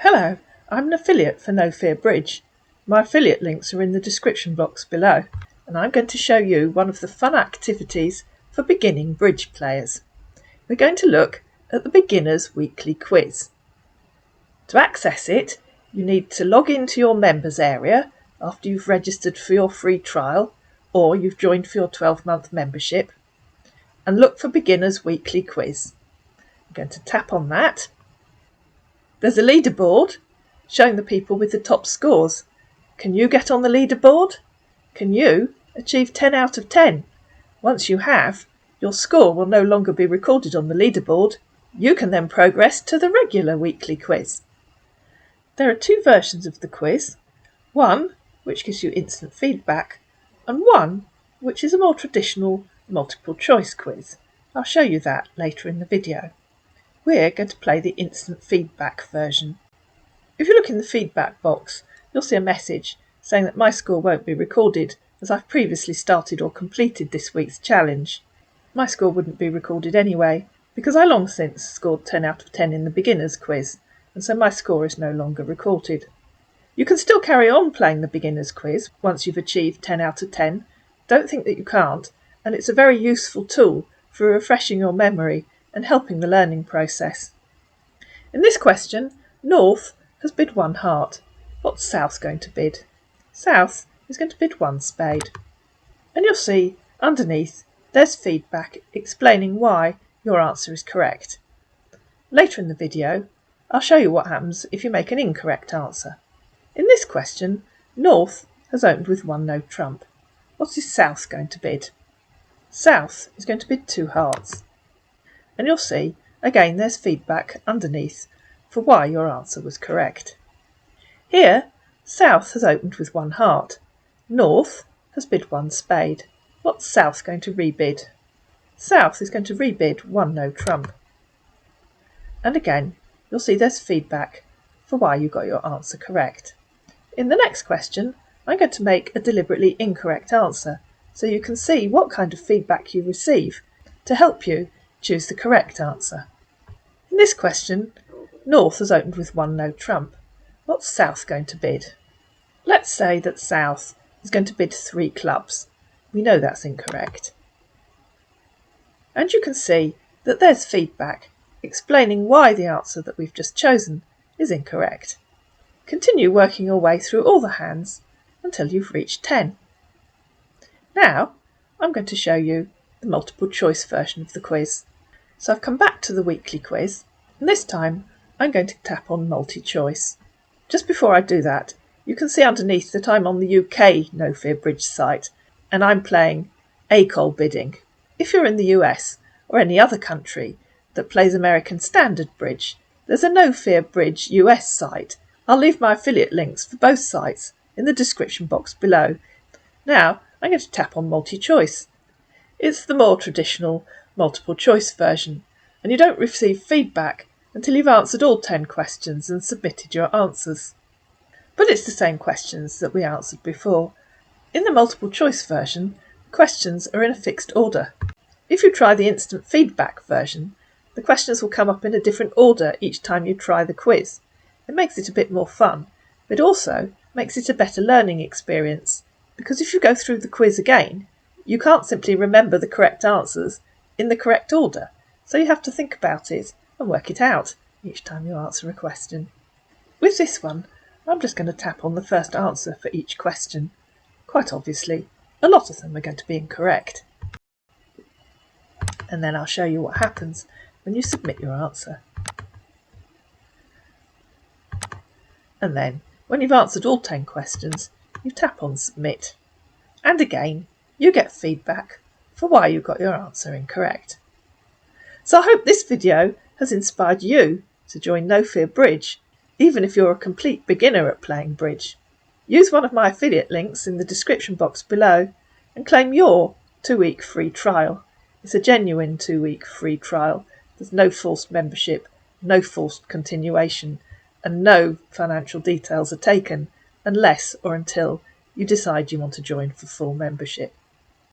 Hello, I'm an affiliate for No Fear Bridge. My affiliate links are in the description box below, and I'm going to show you one of the fun activities for beginning bridge players. We're going to look at the Beginner's Weekly Quiz. To access it, you need to log into your members area after you've registered for your free trial or you've joined for your 12-month membership, and look for Beginner's Weekly Quiz. I'm going to tap on that. There's a leaderboard showing the people with the top scores. Can you get on the leaderboard? Can you achieve 10 out of 10? Once you have, your score will no longer be recorded on the leaderboard. You can then progress to the regular weekly quiz. There are two versions of the quiz. One, which gives you instant feedback, and one, which is a more traditional multiple choice quiz. I'll show you that later in the video. We're going to play the instant feedback version. If you look in the feedback box, you'll see a message saying that my score won't be recorded as I've previously started or completed this week's challenge. My score wouldn't be recorded anyway because I long since scored 10 out of 10 in the beginner's quiz, and so my score is no longer recorded. You can still carry on playing the beginner's quiz once you've achieved 10 out of 10. Don't think that you can't, and it's a very useful tool for refreshing your memory and helping the learning process. In this question, North has bid 1 heart. What's South going to bid? South is going to bid 1 spade. And you'll see underneath there's feedback explaining why your answer is correct. Later in the video, I'll show you what happens if you make an incorrect answer. In this question, North has opened with 1 no trump. What is South going to bid? South is going to bid 2 hearts. And you'll see, again, there's feedback underneath for why your answer was correct. Here, South has opened with 1 heart. North has bid 1 spade. What's South going to rebid? South is going to rebid 1 no trump. And again, you'll see there's feedback for why you got your answer correct. In the next question, I'm going to make a deliberately incorrect answer so you can see what kind of feedback you receive to help you choose the correct answer. In this question, North has opened with 1 no trump. What's South going to bid? Let's say that South is going to bid 3 clubs. We know that's incorrect. And you can see that there's feedback explaining why the answer that we've just chosen is incorrect. Continue working your way through all the hands until you've reached 10. Now, I'm going to show you the multiple choice version of the quiz. So I've come back to the weekly quiz, and this time I'm going to tap on multi-choice. Just before I do that, you can see underneath that I'm on the UK No Fear Bridge site, and I'm playing Acol bidding. If you're in the US or any other country that plays American Standard Bridge, there's a No Fear Bridge US site. I'll leave my affiliate links for both sites in the description box below. Now I'm going to tap on multi-choice. It's the more traditional multiple choice version, and you don't receive feedback until you've answered all 10 questions and submitted your answers. But it's the same questions that we answered before. In the multiple choice version, questions are in a fixed order. If you try the instant feedback version, the questions will come up in a different order each time you try the quiz. It makes it a bit more fun, but also makes it a better learning experience, because if you go through the quiz again, you can't simply remember the correct answers in the correct order, so you have to think about it and work it out each time you answer a question. With this one, I'm just going to tap on the first answer for each question. Quite obviously, a lot of them are going to be incorrect. And then I'll show you what happens when you submit your answer. And then, when you've answered all 10 questions, you tap on Submit. And again, you get feedback for why you got your answer incorrect. So I hope this video has inspired you to join No Fear Bridge, even if you're a complete beginner at playing bridge. Use one of my affiliate links in the description box below and claim your 2-week free trial. It's a genuine 2-week free trial. There's no forced membership, no forced continuation, and no financial details are taken unless or until you decide you want to join for full membership.